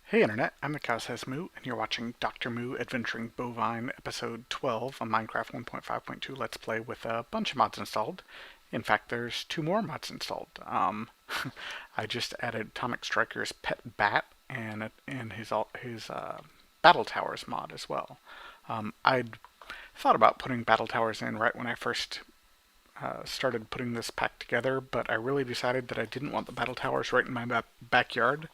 Hey Internet, I'm the Cow Says Moo, and you're watching Dr. Moo Adventuring Bovine Episode 12 on Minecraft 1.5.2 Let's Play with a bunch of mods installed. In fact, there's two more mods installed. I just added Atomic Striker's Pet Bat and his Battle Towers mod as well. I'd thought about putting Battle Towers in right when I first started putting this pack together, but I really decided that I didn't want the battle towers right in my backyard,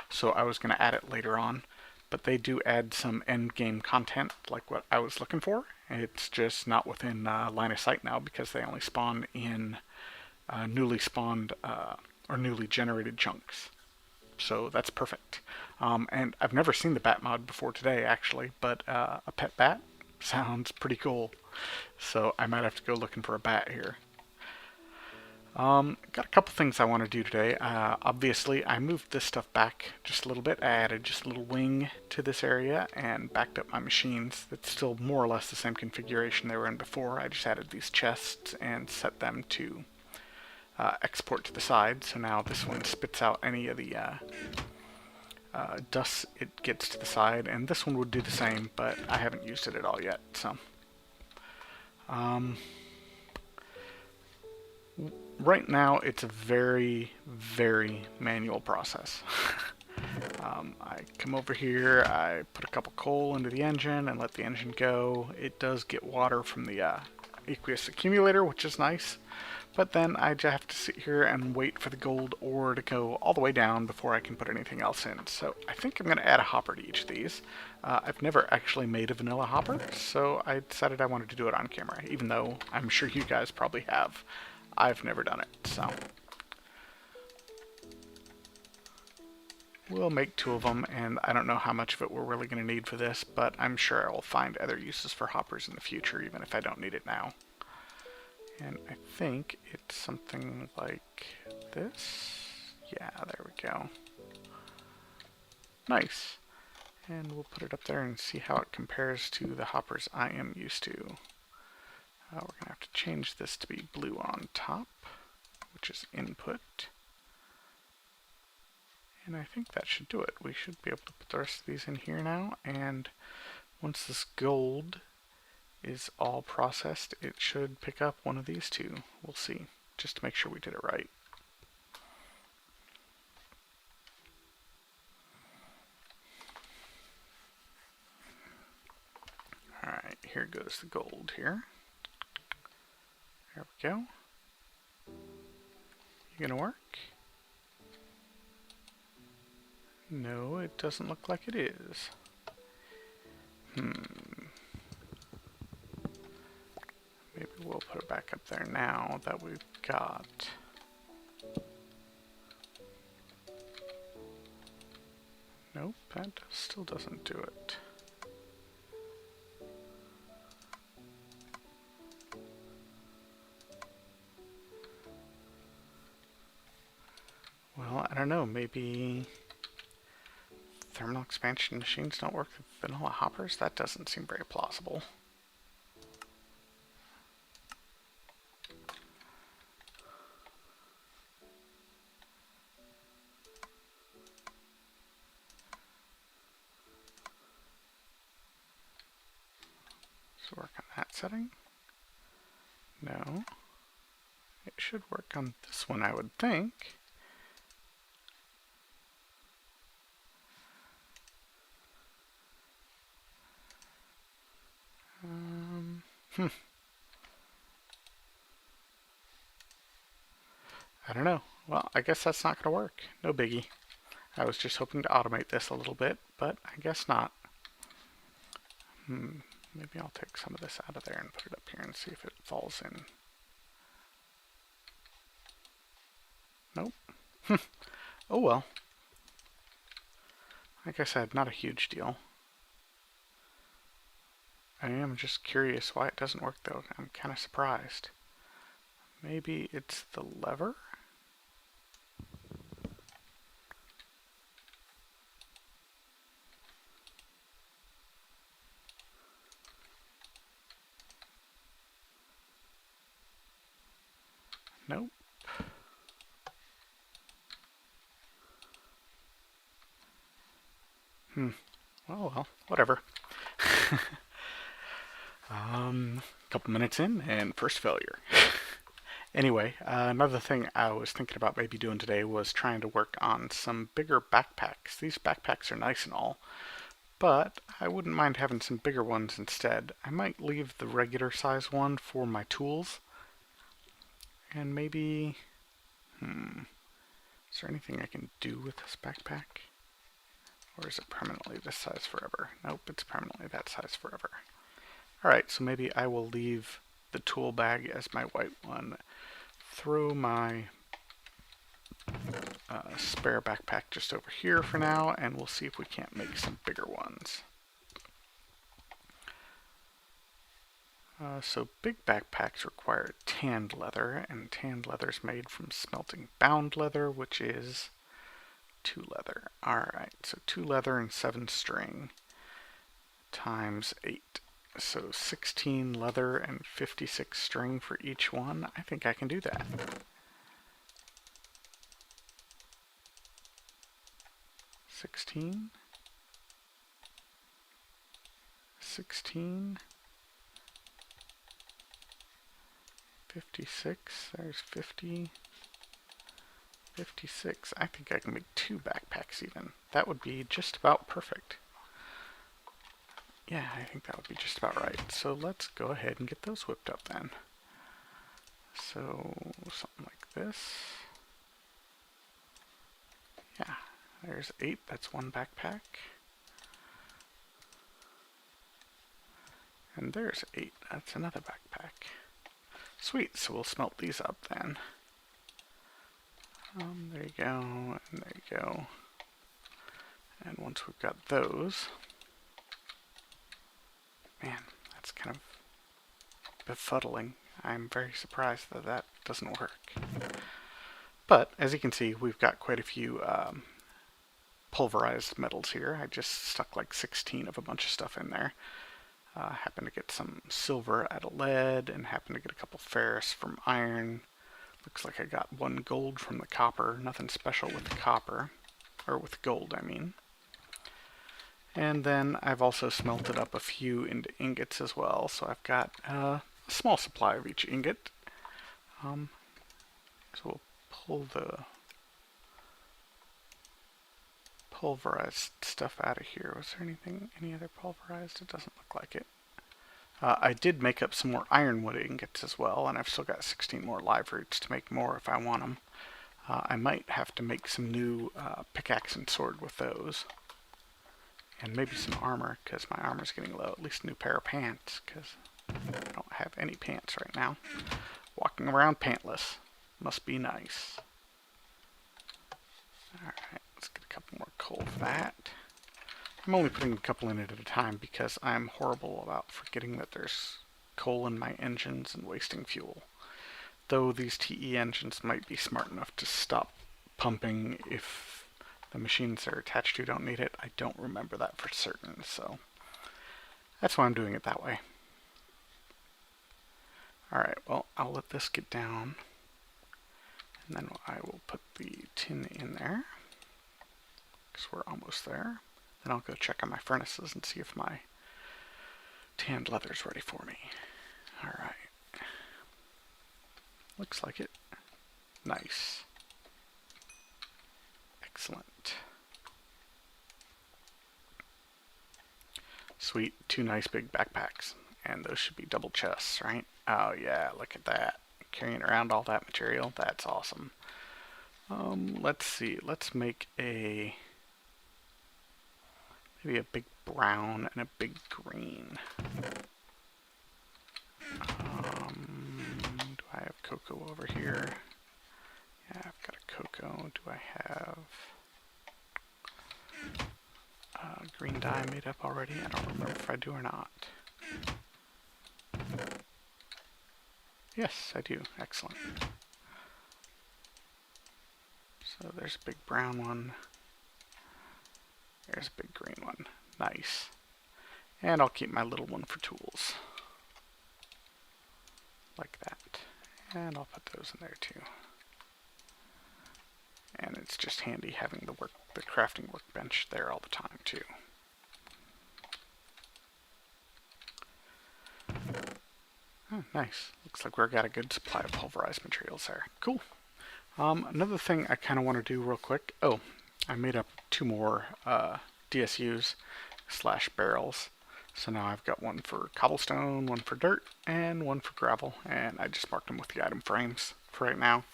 so I was going to add it later on. But they do add some end game content, like what I was looking for. It's just not within line of sight now because they only spawn in newly spawned or newly generated chunks. So that's perfect. And I've never seen the bat mod before today, actually, but a pet bat sounds pretty cool. So I might have to go looking for a bat here. Got a couple things I want to do today. Obviously, I moved this stuff back just a little bit. I added just a little wing to this area and backed up my machines. It's still more or less the same configuration they were in before. I just added these chests and set them to export to the side. So now this one spits out any of the dust it gets to the side, and this one would do the same, but I haven't used it at all yet. So. Right now, it's a very, very manual process. I come over here, I put a couple coal into the engine and let the engine go. It does get water from the aqueous accumulator, which is nice. But then I just have to sit here and wait for the gold ore to go all the way down before I can put anything else in. So I think I'm going to add a hopper to each of these. I've never actually made a vanilla hopper, so I decided I wanted to do it on camera, even though I'm sure you guys probably have. I've never done it, so. We'll make two of them, and I don't know how much of it we're really going to need for this, but I'm sure I will find other uses for hoppers in the future, even if I don't need it now. And I think it's something like this. Yeah, there we go. Nice. And we'll put it up there and see how it compares to the hoppers I am used to. We're going to have to change this to be blue on top, which is input. And I think that should do it. We should be able to put the rest of these in here now, and once this gold is all processed, it should pick up one of these two. We'll see, just to make sure we did it right. Alright, here goes the gold here. There we go. You gonna work? No, it doesn't look like it is. Maybe we'll put it back up there now that we've got. Nope, that still doesn't do it. Well, I don't know, maybe thermal expansion machines don't work with vanilla hoppers? That doesn't seem very plausible. So work on that setting. No. It should work on this one, I would think. I don't know. Well, I guess that's not going to work. No biggie. I was just hoping to automate this a little bit, but I guess not. Maybe I'll take some of this out of there and put it up here and see if it falls in. Nope. Oh well. Like I said, not a huge deal. I am just curious why it doesn't work though. I'm kind of surprised. Maybe it's the lever? Nope. Well, whatever. Couple minutes in and first failure. Anyway, another thing I was thinking about maybe doing today was trying to work on some bigger backpacks. These backpacks are nice and all, but I wouldn't mind having some bigger ones instead. I might leave the regular size one for my tools, and maybe, is there anything I can do with this backpack? Or is it permanently this size forever? Nope, it's permanently that size forever. Alright, so maybe I will leave the tool bag as my white one. Throw my spare backpack just over here for now, and we'll see if we can't make some bigger ones. So big backpacks require tanned leather, and tanned leather is made from smelting bound leather, which is 2 leather. Alright, so 2 leather and 7 string times 8. So 16 leather and 56 string for each one. I think I can do that. Sixteen, 56, there's 50, 56. I think I can make 2 backpacks even. That would be just about perfect. Yeah, I think that would be just about right. So let's go ahead and get those whipped up then. So something like this. Yeah, there's 8, that's 1 backpack. And there's 8, that's another backpack. Sweet, so we'll smelt these up then. There you go, and there you go. And once we've got those, man, that's kind of befuddling. I'm very surprised that that doesn't work. But, as you can see, we've got quite a few pulverized metals here. I just stuck like 16 of a bunch of stuff in there. Happened to get some silver out of lead, and happened to get a couple ferrous from iron. Looks like I got 1 gold from the copper. Nothing special with the copper. Or with gold, I mean. And then I've also smelted up a few into ingots as well, so I've got a small supply of each ingot. So we'll pull the pulverized stuff out of here. Was there any other pulverized? It doesn't look like it. I did make up some more ironwood ingots as well, and I've still got 16 more live roots to make more if I want them. I might have to make some new pickaxe and sword with those. And maybe some armor, because my armor's getting low. At least a new pair of pants, because I don't have any pants right now. Walking around pantless. Must be nice. Alright, let's get a couple more coal for that. I'm only putting a couple in it at a time because I'm horrible about forgetting that there's coal in my engines and wasting fuel. Though these TE engines might be smart enough to stop pumping if the machines they're attached to don't need it. I don't remember that for certain, so that's why I'm doing it that way. Alright, well, I'll let this get down, and then I will put the tin in there, because we're almost there. Then I'll go check on my furnaces and see if my tanned leather's ready for me. Alright. Looks like it. Nice. Excellent. Sweet, 2 nice big backpacks. And those should be double chests, right? Oh yeah, look at that. Carrying around all that material, that's awesome. Let's see, let's make maybe a big brown and a big green. Do I have cocoa over here? Yeah, I've got a cocoa. Do I have green dye made up already? I don't remember if I do or not. Yes, I do. Excellent. So there's a big brown one. There's a big green one. Nice. And I'll keep my little one for tools. Like that. And I'll put those in there too. And it's just handy having the crafting workbench there all the time too. Oh, nice. Looks like we've got a good supply of pulverized materials there. Cool. Another thing I kind of want to do real quick. Oh, I made up 2 more DSUs / barrels. So now I've got one for cobblestone, one for dirt, and one for gravel. And I just marked them with the item frames for right now.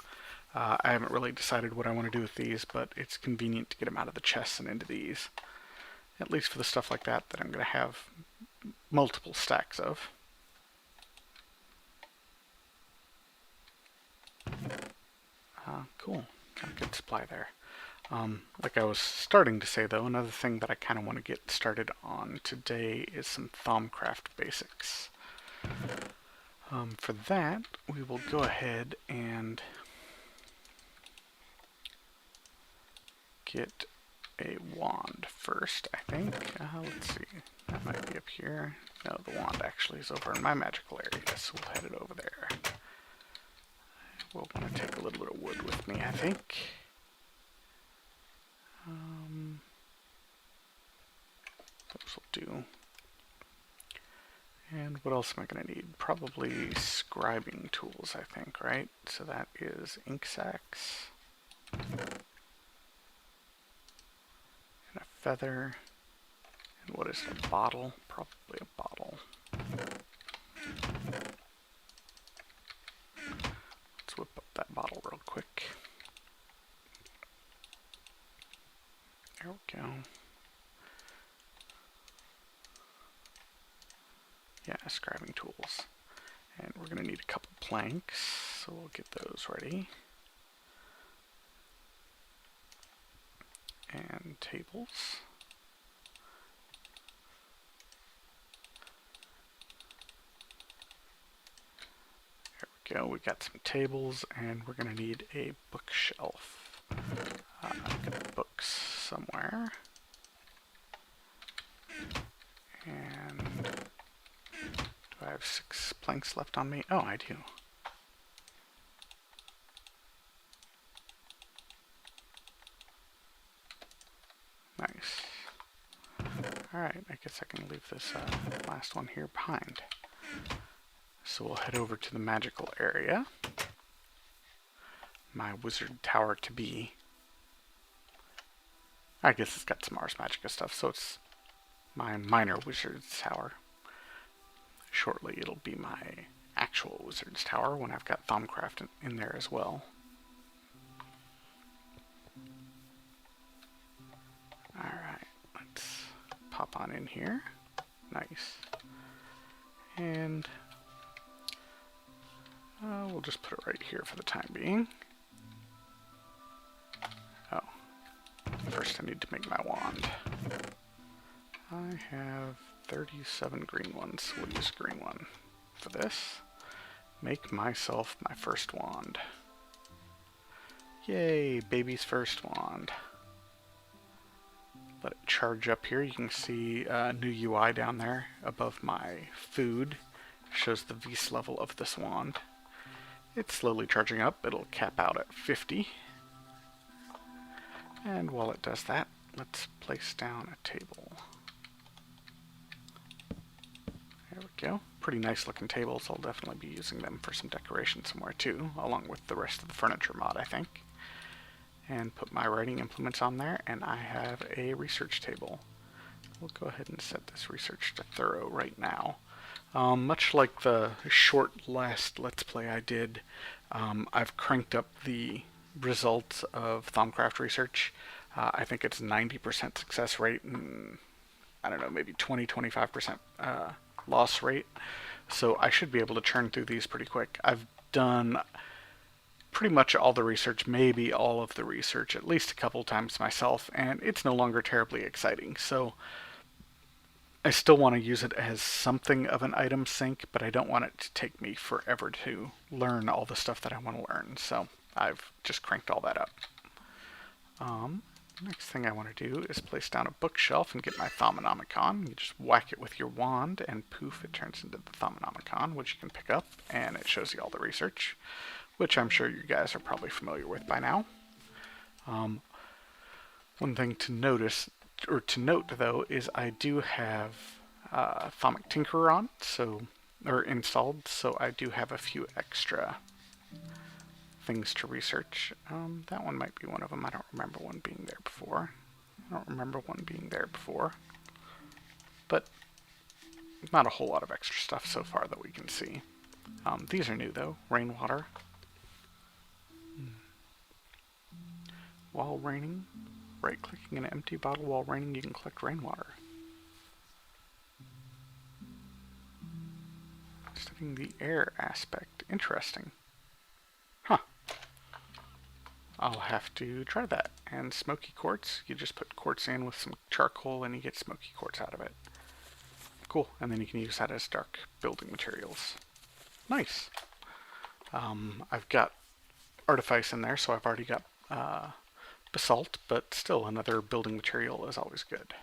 I haven't really decided what I want to do with these, but it's convenient to get them out of the chests and into these. At least for the stuff like that I'm going to have multiple stacks of. Cool. Got a good supply there. Like I was starting to say though, another thing that I kind of want to get started on today is some Thaumcraft basics. For that, we will go ahead and get a wand first, I think. Let's see. That might be up here. No, the wand actually is over in my magical area, so we'll head it over there. We'll want to take a little bit of wood with me, I think. Those will do. And what else am I going to need? Probably scribing tools, I think, right? So that is ink sacks. And a feather. And what is it, a bottle? Probably a bottle. Let's whip up that bottle real quick. There we go. Yeah, scribing tools. And we're going to need a couple planks, so we'll get those ready. And tables. There we go, we got some tables, and we're going to need a bookshelf. I've got books somewhere. And do I have 6 planks left on me? Oh, I do. Nice. Alright, I guess I can leave this last one here behind. So we'll head over to the magical area. My wizard tower to be. I guess it's got some Ars Magica stuff, so it's my minor wizard's tower. Shortly it'll be my actual wizard's tower when I've got Thaumcraft in there as well. Alright, let's pop on in here. Nice. And we'll just put it right here for the time being. Oh, first I need to make my wand. I have 37 green ones. We'll use a green one for this. Make myself my first wand. Yay, baby's first wand. Let it charge up here. You can see a new UI down there above my food. Shows the Vs level of this wand. It's slowly charging up. It'll cap out at 50. And while it does that, let's place down a table. There we go. Pretty nice looking tables. I'll definitely be using them for some decoration somewhere too, along with the rest of the furniture mod, I think. And put my writing implements on there, and I have a research table. We'll go ahead and set this research to thorough right now. Much like the short last Let's Play I did, I've cranked up the results of Thaumcraft research. I think it's 90% success rate and, I don't know, maybe 20-25% loss rate. So I should be able to churn through these pretty quick. I've done pretty much all the research, maybe all of the research, at least a couple times myself, and it's no longer terribly exciting. So I still want to use it as something of an item sink, but I don't want it to take me forever to learn all the stuff that I want to learn. So I've just cranked all that up. Next thing I want to do is place down a bookshelf and get my Thaumonomicon. You just whack it with your wand, and poof, it turns into the Thaumonomicon, which you can pick up, and it shows you all the research, which I'm sure you guys are probably familiar with by now. One thing to notice, or to note though, is I do have Thaumic Tinkerer on, so or installed, so I do have a few extra things to research. That one might be one of them. I don't remember one being there before. But not a whole lot of extra stuff so far that we can see. These are new though. Rainwater. While raining, right-clicking an empty bottle while raining, you can collect rainwater. Studying the air aspect. Interesting. Huh. I'll have to try that. And smoky quartz, you just put quartz in with some charcoal and you get smoky quartz out of it. Cool, and then you can use that as dark building materials. Nice. I've got artifice in there, so I've already got basalt, but still another building material is always good.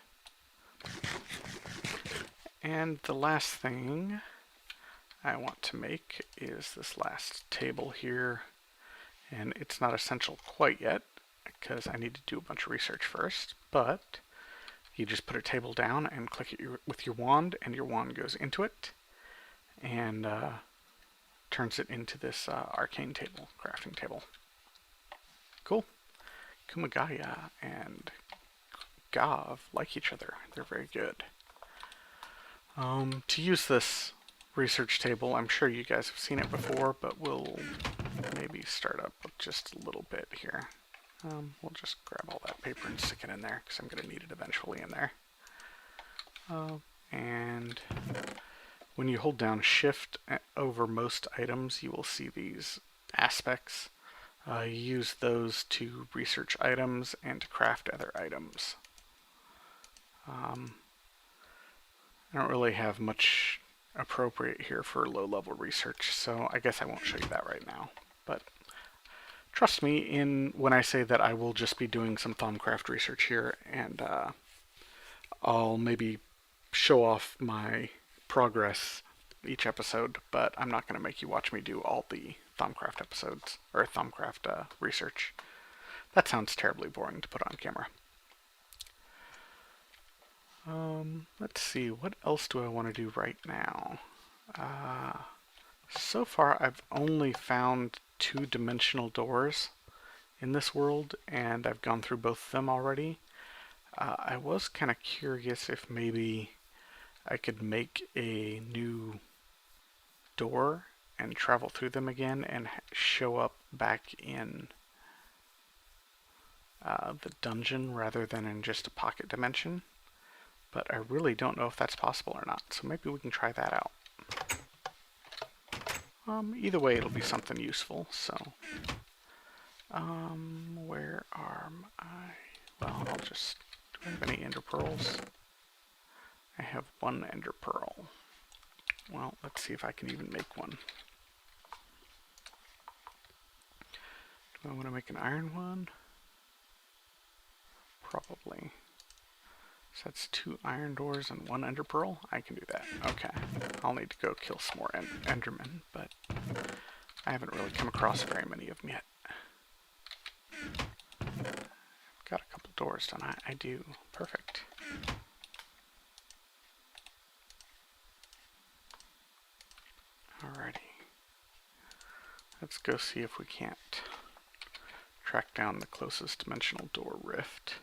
And the last thing I want to make is this last table here, and it's not essential quite yet because I need to do a bunch of research first, but you just put a table down and click it with your wand, and your wand goes into it and turns it into this arcane table, crafting table. Cool. Kumagaya and Gav like each other. They're very good. To use this research table, I'm sure you guys have seen it before, but we'll maybe start up with just a little bit here. We'll just grab all that paper and stick it in there because I'm going to need it eventually in there. And when you hold down Shift over most items, you will see these aspects. You use those to research items and to craft other items. I don't really have much appropriate here for low-level research, so I guess I won't show you that right now. But trust me when I say that I will just be doing some Thaumcraft research here, and I'll maybe show off my progress each episode, but I'm not going to make you watch me do all the Thaumcraft episodes, or Thaumcraft research. That sounds terribly boring to put on camera. Let's see, what else do I want to do right now? So far I've only found 2-dimensional doors in this world, and I've gone through both of them already. I was kind of curious if maybe I could make a new door and travel through them again and show up back in the dungeon rather than in just a pocket dimension. But I really don't know if that's possible or not, so maybe we can try that out. Either way, it'll be something useful, so... where are my... Well, I'll just... Do I have any ender pearls? I have 1 ender pearl. Well, let's see if I can even make one. Do I want to make an iron one? Probably. So that's 2 iron doors and 1 ender pearl? I can do that. Okay. I'll need to go kill some more endermen, but I haven't really come across very many of them yet. I've got a couple doors, don't I? I do. Perfect. Alrighty. Let's go see if we can't track down the closest dimensional door rift.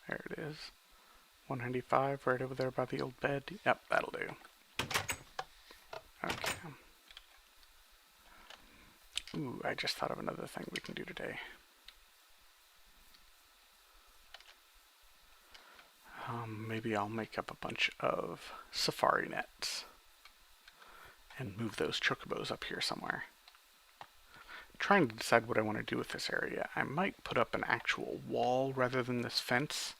There it is. 195 right over there by the old bed. Yep, that'll do. Okay. Ooh, I just thought of another thing we can do today. Maybe I'll make up a bunch of safari nets and move those chocobos up here somewhere. Trying to decide what I want to do with this area. I might put up an actual wall rather than this fence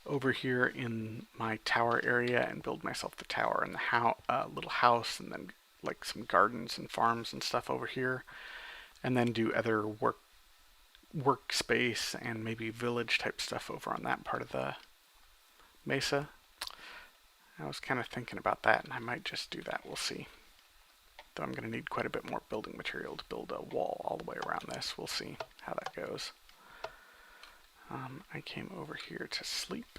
over here in my tower area and build myself the tower and the little house, and then like some gardens and farms and stuff over here, and then do other workspace and maybe village type stuff over on that part of the mesa. I was kind of thinking about that, and I might just do that. We'll see. Though I'm going to need quite a bit more building material to build a wall all the way around this. We'll see how that goes. I came over here to sleep.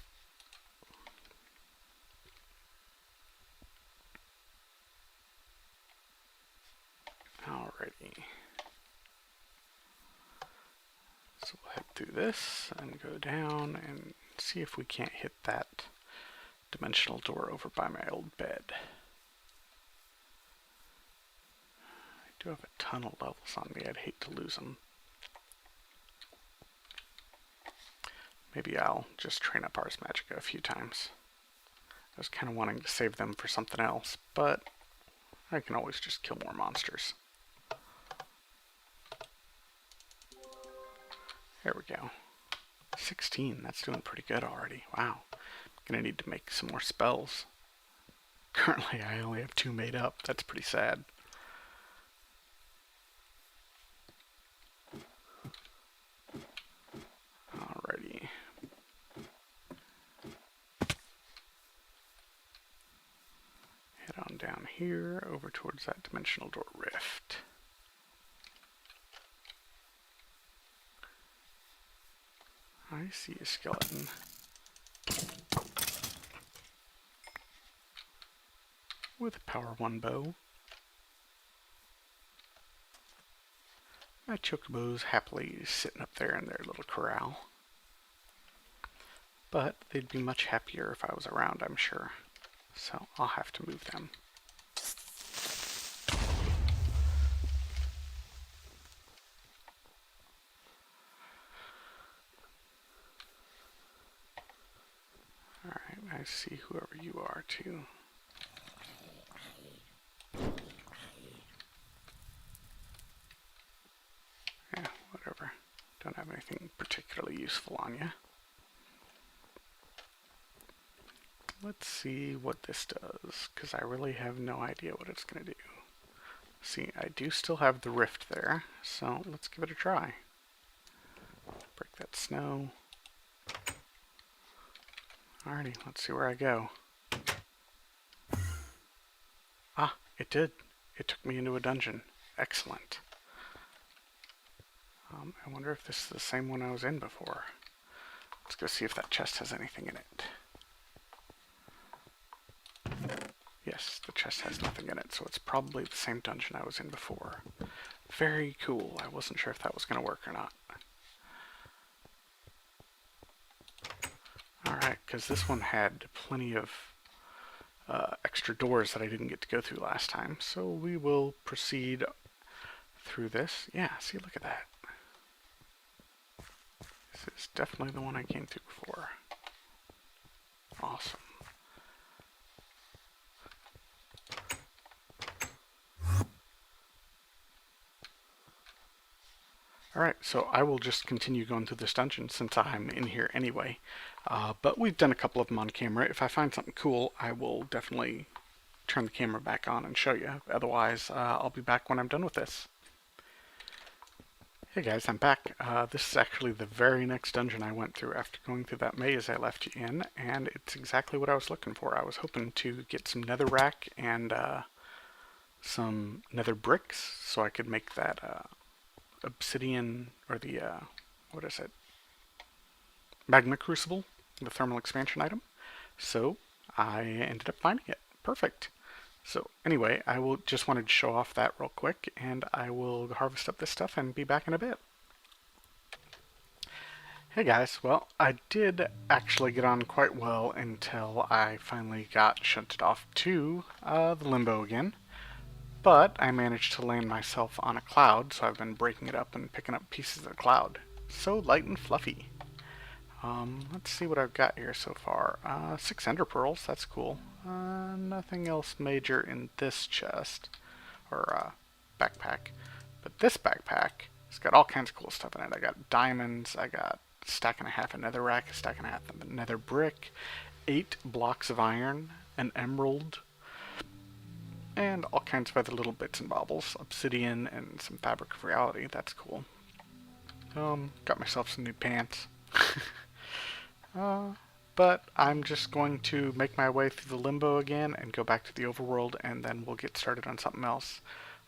Alrighty. So we'll head through this and go down and see if we can't hit that dimensional door over by my old bed. I do have a ton of levels on me. I'd hate to lose them. Maybe I'll just train up Ars Magica a few times. I was kind of wanting to save them for something else, but I can always just kill more monsters. There we go. 16, that's doing pretty good already. Wow. I'm gonna need to make some more spells. Currently I only have 2 made up. That's pretty sad. Alrighty. Head on down here over towards that dimensional door rift. I see a skeleton. With a power 1 bow. My chocobos happily sitting up there in their little corral. But they'd be much happier if I was around, I'm sure. So I'll have to move them. Alright, I see whoever you are too. Yeah, whatever. Don't have anything particularly useful on you. Let's see what this does, because I really have no idea what it's going to do. See, I do still have the rift there, so let's give it a try. Break that snow. Alrighty, let's see where I go. Ah, it did. It took me into a dungeon. Excellent. I wonder if this is the same one I was in before. Let's go see if that chest has anything in it. Yes, the chest has nothing in it, so it's probably the same dungeon I was in before. Very cool. I wasn't sure if that was going to work or not. Alright, because this one had plenty of extra doors that I didn't get to go through last time, so we will proceed through this. Yeah, see, look at that. This is definitely the one I came through before. Awesome. Alright, so I will just continue going through this dungeon since I'm in here anyway. But we've done a couple of them on camera. If I find something cool, I will definitely turn the camera back on and show you. Otherwise, I'll be back when I'm done with this. Hey guys, I'm back. This is actually the very next dungeon I went through after going through that maze I left you in, and it's exactly what I was looking for. I was hoping to get some netherrack and some nether bricks so I could make that obsidian, or the, what is it? Magma crucible, the thermal expansion item. So I ended up finding it. Perfect. So anyway, I will just wanted to show off that real quick, and I will harvest up this stuff and be back in a bit. Hey guys, well, I did actually get on quite well until I finally got shunted off to the limbo again. But I managed to land myself on a cloud, so I've been breaking it up and picking up pieces of the cloud. So light and fluffy. Let's see what I've got here so far. 6 ender pearls, that's cool. Nothing else major in this chest, or backpack. But this backpack has got all kinds of cool stuff in it. I got diamonds, I got a stack and a half of netherrack, a stack and a half of nether brick, 8 blocks of iron, an emerald, and all kinds of other little bits and baubles. Obsidian and some fabric of reality. That's cool. Got myself some new pants. But I'm just going to make my way through the limbo again and go back to the overworld, and then we'll get started on something else.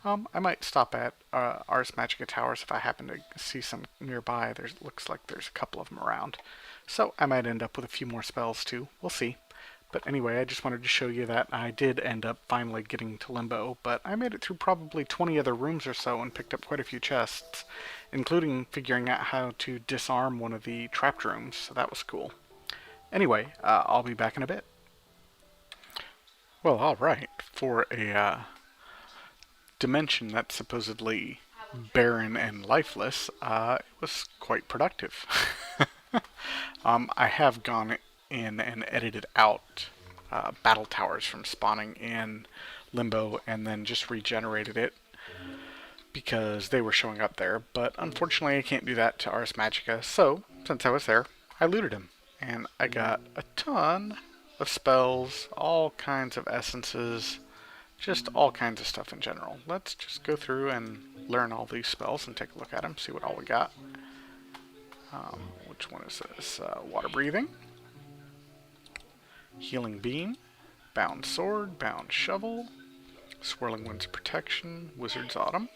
I might stop at Ars Magica Towers if I happen to see some nearby. Looks like there's a couple of them around. So I might end up with a few more spells too. We'll see. But anyway, I just wanted to show you that I did end up finally getting to Limbo, but I made it through probably 20 other rooms or so and picked up quite a few chests, including figuring out how to disarm one of the trapped rooms, so that was cool. Anyway, I'll be back in a bit. Well, alright, for a dimension that's supposedly barren and lifeless, it was quite productive. I have gone in and edited out battle towers from spawning in Limbo and then just regenerated it because they were showing up there, but unfortunately I can't do that to Ars Magica, so since I was there, I looted them, and I got a ton of spells, all kinds of essences, just all kinds of stuff in general. Let's just go through and learn all these spells and take a look at them, see what all we got. Which one is this? Water breathing, healing beam, bound sword, bound shovel, swirling winds of protection, wizard's autumn,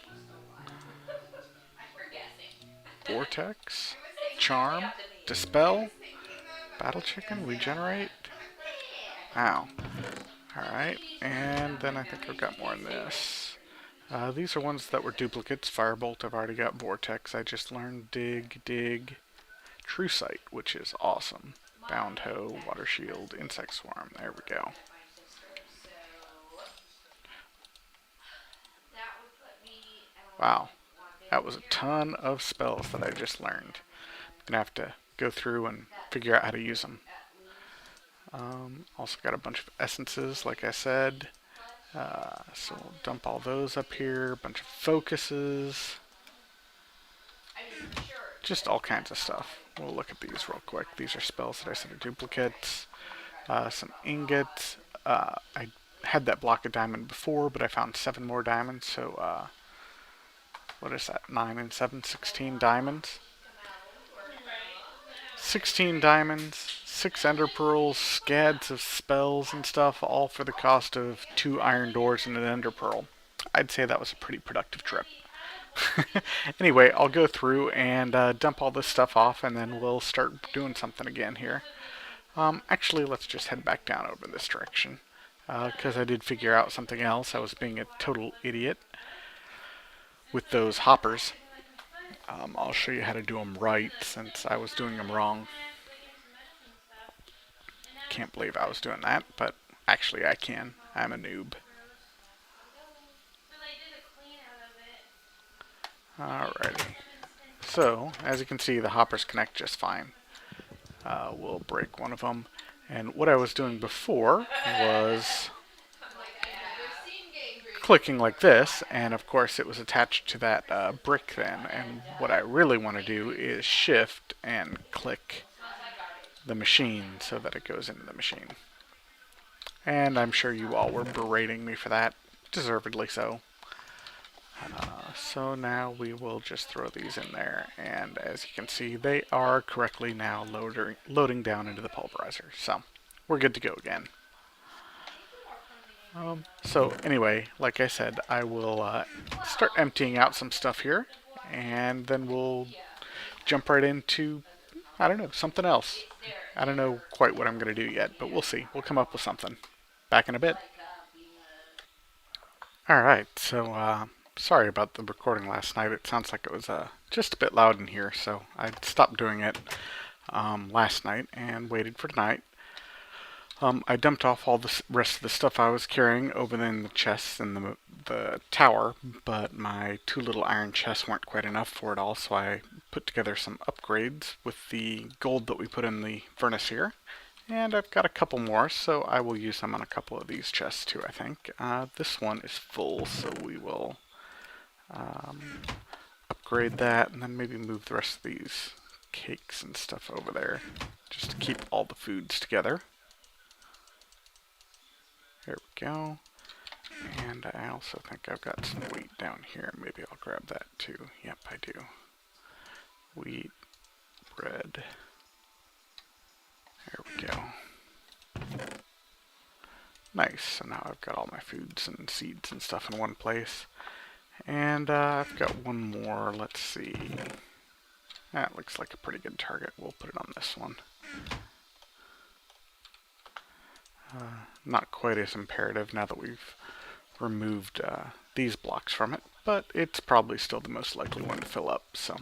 vortex, charm, dispel, battle chicken, regenerate. Ow. Alright, and then I think I've got more in this. These are ones that were duplicates. Firebolt, I've already got Vortex. I just learned Dig, True Sight, which is awesome. Bound Hoe, Water Shield, Insect Swarm. There we go. Wow, that was a ton of spells that I just learned. I'm gonna have to go through and figure out how to use them. Also got a bunch of essences, like I said. So we'll dump all those up here. A bunch of focuses. Just all kinds of stuff. We'll look at these real quick. These are spells that I said are duplicates. Some ingots. I had that block of diamond before, but I found 7 more diamonds. So what is that? 9 and 7, 16 diamonds. 16 diamonds, 6 ender pearls, scads of spells and stuff, all for the cost of 2 iron doors and an ender pearl. I'd say that was a pretty productive trip. Anyway, I'll go through and dump all this stuff off, and then we'll start doing something again here. Actually, let's just head back down over this direction, because I did figure out something else. I was being a total idiot with those hoppers. I'll show you how to do them right, since I was doing them wrong. Can't believe I was doing that, but actually I can. I'm a noob. Alrighty. So, as you can see, the hoppers connect just fine. We'll break one of them. And what I was doing before was clicking like this, and of course it was attached to that brick then. And what I really want to do is shift and click the machine so that it goes into the machine. And I'm sure you all were berating me for that, deservedly so. So now we will just throw these in there, and as you can see, they are correctly now loading down into the pulverizer. So we're good to go again. So anyway, like I said, I will start emptying out some stuff here, and then we'll jump right into, I don't know, something else. I don't know quite what I'm going to do yet, but we'll see. We'll come up with something. Back in a bit. Alright, so sorry about the recording last night. It sounds like it was just a bit loud in here, so I stopped doing it last night and waited for tonight. I dumped off all the rest of the stuff I was carrying over in the chests in the tower, but my 2 little iron chests weren't quite enough for it all, so I put together some upgrades with the gold that we put in the furnace here. And I've got a couple more, so I will use them on a couple of these chests too, I think. This one is full, so we will upgrade that, and then maybe move the rest of these cakes and stuff over there, just to keep all the foods together. There we go. And I also think I've got some wheat down here. Maybe I'll grab that too. Yep, I do. Wheat, bread. There we go. Nice. So now I've got all my foods and seeds and stuff in one place. And I've got one more. Let's see. That looks like a pretty good target. We'll put it on this one. Not quite as imperative now that we've removed these blocks from it, but it's probably still the most likely one to fill up. So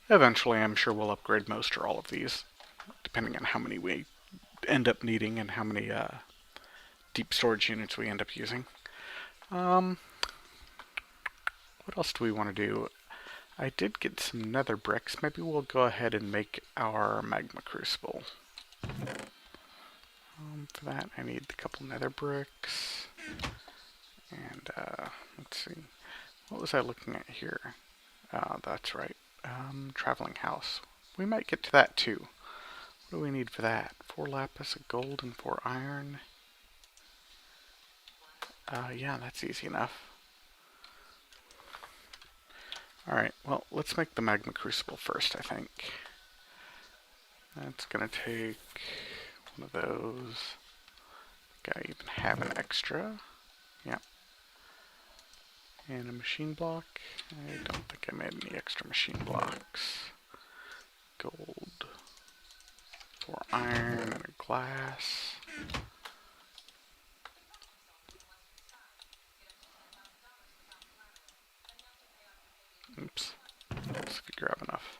eventually I'm sure we'll upgrade most or all of these, depending on how many we end up needing and how many deep storage units we end up using. What else do we want to do? I did get some nether bricks. Maybe we'll go ahead and make our magma crucible. For that, I need a couple nether bricks. And let's see. What was I looking at here? That's right. Traveling house. We might get to that too. What do we need for that? 4 lapis, a gold, and 4 iron. Yeah, that's easy enough. Alright, well, let's make the magma crucible first, I think. That's gonna take one of those. I even have an extra. Yep. And a machine block. I don't think I made any extra machine blocks. Gold. 4 iron and a glass. Oops. Let's see if we grab enough.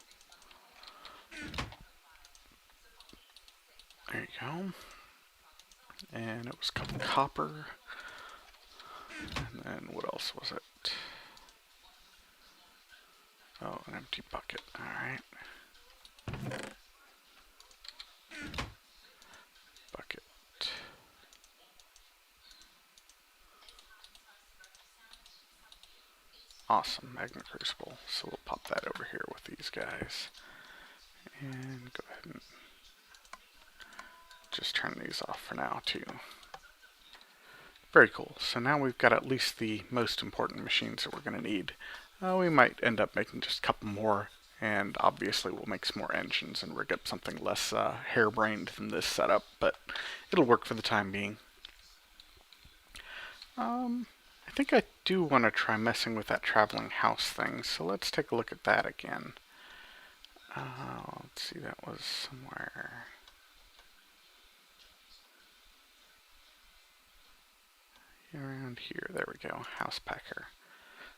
There you go. And it was a couple copper. And then what else was it? Oh, an empty bucket. Alright. Bucket. Awesome, magma crucible. So we'll pop that over here with these guys. And go ahead and just turn these off for now too. Very cool. So now we've got at least the most important machines that we're going to need. We might end up making just a couple more, and obviously we'll make some more engines and rig up something less harebrained than this setup, but it'll work for the time being. I think I do want to try messing with that traveling house thing, so let's take a look at that again. Let's see, that was somewhere... around here. There we go. House packer.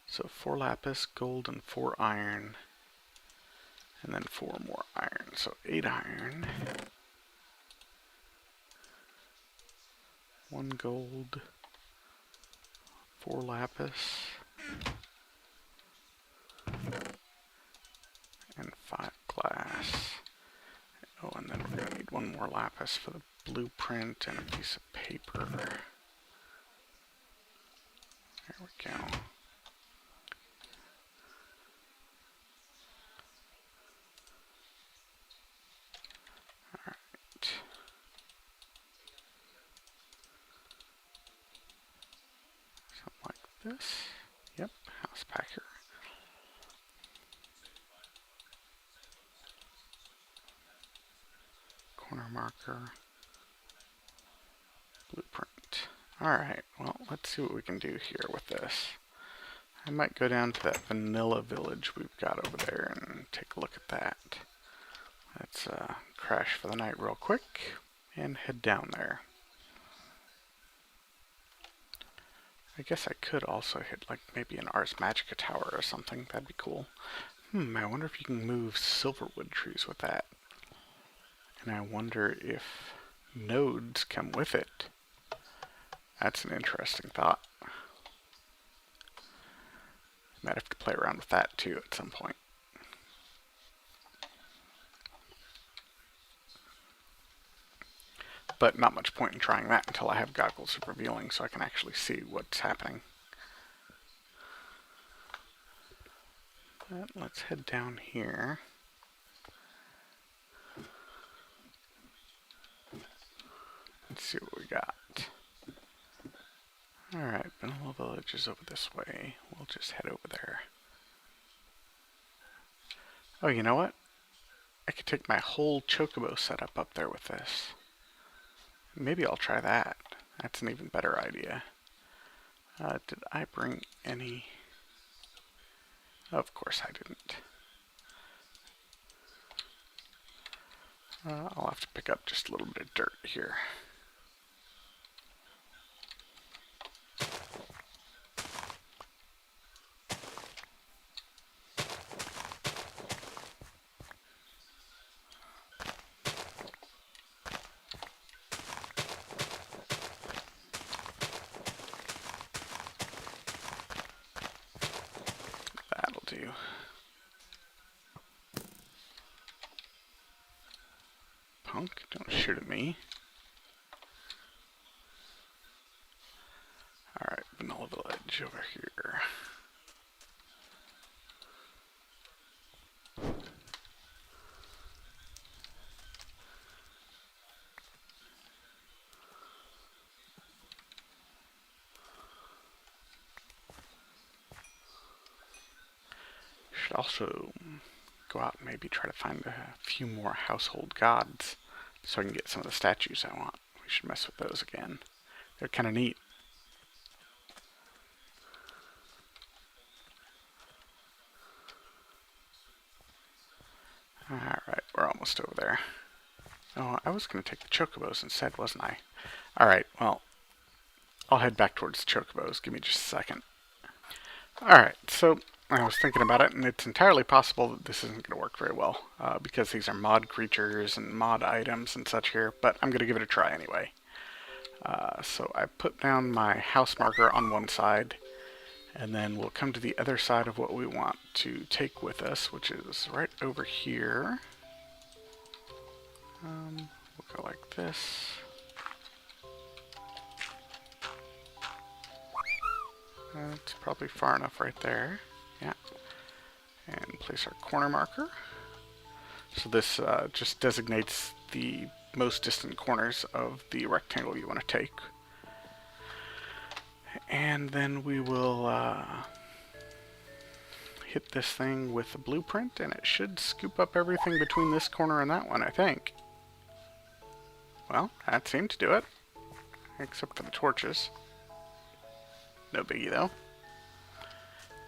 So 4 lapis, gold, and 4 iron. And then 4 more iron. So 8 iron. 1 gold. 4 lapis. And 5 glass. Oh, and then we're going to need 1 more lapis for the blueprint and a piece of paper. There we go. Alright. Something like this. Yep, house packer. Corner marker. Blueprint. Alright, well, let's see what we can do here with this. I might go down to that vanilla village we've got over there and take a look at that. Let's crash for the night real quick and head down there. I guess I could also hit like maybe an Ars Magica tower or something. That'd be cool. I wonder if you can move silverwood trees with that. And I wonder if nodes come with it. That's an interesting thought. Might have to play around with that too at some point. But not much point in trying that until I have goggles of revealing so I can actually see what's happening. But let's head down here. Let's see what we got. Alright, Vanilla Village is over this way. We'll just head over there. Oh, you know what? I could take my whole chocobo setup up there with this. Maybe I'll try that. That's an even better idea. Did I bring any... Of course I didn't. I'll have to pick up just a little bit of dirt here. That'll do. Punk, don't shoot at me. Alright, Vanilla Village over here. Should also go out and maybe try to find a few more household gods so I can get some of the statues I want. We should mess with those again. They're kind of neat. Alright, we're almost over there. Oh, I was going to take the chocobos instead, wasn't I? Alright, well, I'll head back towards the chocobos. Give me just a second. Alright, so I was thinking about it, and it's entirely possible that this isn't going to work very well, because these are mod creatures and mod items and such here, but I'm going to give it a try anyway. So I put down my house marker on one side, and then we'll come to the other side of what we want to take with us, which is right over here. We'll go like this. That's probably far enough right there. Yeah. And place our corner marker. So this just designates the most distant corners of the rectangle you want to take. And then we will hit this thing with the blueprint, and it should scoop up everything between this corner and that one, I think. Well, that seemed to do it. Except for the torches. No biggie, though.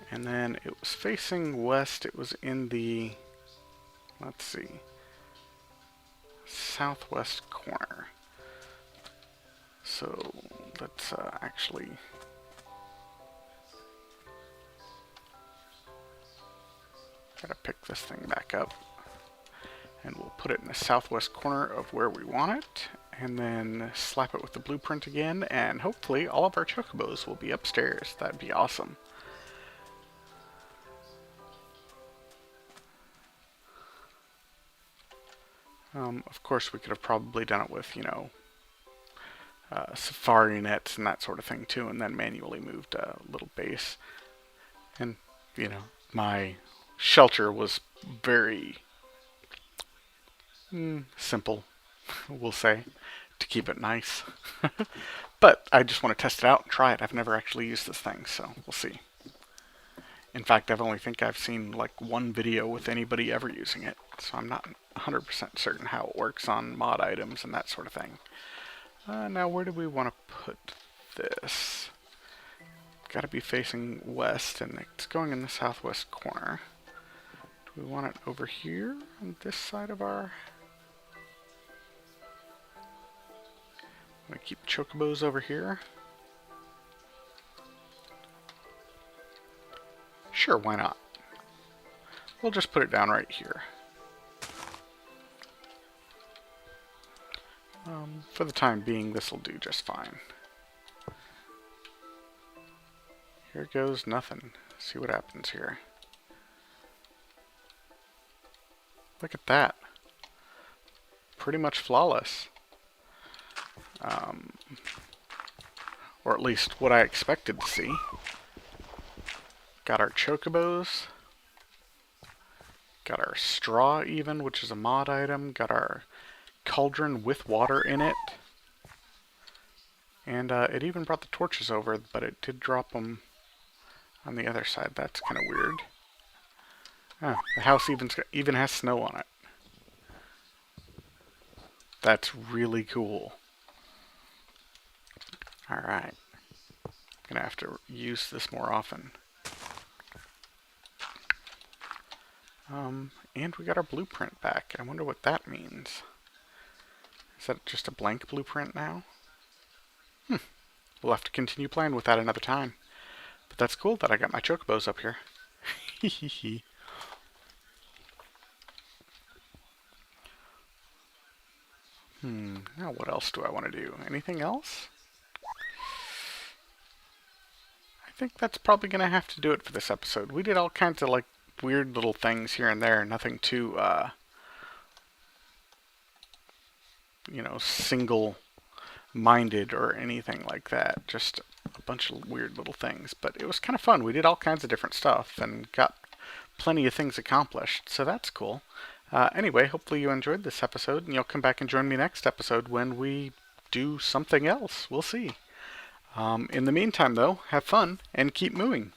And then it was facing west. It was in the, let's see, southwest corner. So let's actually try to pick this thing back up. And we'll put it in the southwest corner of where we want it. And then slap it with the blueprint again. And hopefully all of our chocobos will be upstairs. That'd be awesome. Of course, we could have probably done it with, you know, safari nets and that sort of thing too, and then manually moved a little base. And, you know, my shelter was very simple, we'll say, to keep it nice. But I just want to test it out and try it. I've never actually used this thing, so we'll see. In fact, I've seen like one video with anybody ever using it, so I'm not 100% certain how it works on mod items and that sort of thing. Now, where do we want to put this? Got to be facing west, and it's going in the southwest corner. Do we want it over here on this side of our... I'm going to keep chocobos over here. Sure, why not? We'll just put it down right here. For the time being, this will do just fine. Here goes nothing. See what happens here. Look at that. Pretty much flawless. Or at least what I expected to see. Got our chocobos. Got our straw even, which is a mod item. Got our cauldron with water in it. And it even brought the torches over, but it did drop them on the other side. That's kind of weird. Oh, the house even has snow on it. That's really cool. Alright. I'm gonna have to use this more often. And we got our blueprint back. I wonder what that means. Is that just a blank blueprint now? We'll have to continue playing with that another time. But that's cool that I got my chocobos up here. Hehehe. Now what else do I want to do? Anything else? I think that's probably going to have to do it for this episode. We did all kinds of like weird little things here and there. Nothing too, single-minded or anything like that. Just a bunch of weird little things. But it was kind of fun. We did all kinds of different stuff and got plenty of things accomplished. So that's cool. Anyway, hopefully you enjoyed this episode, and you'll come back and join me next episode when we do something else. We'll see. In the meantime, though, have fun and keep mooing.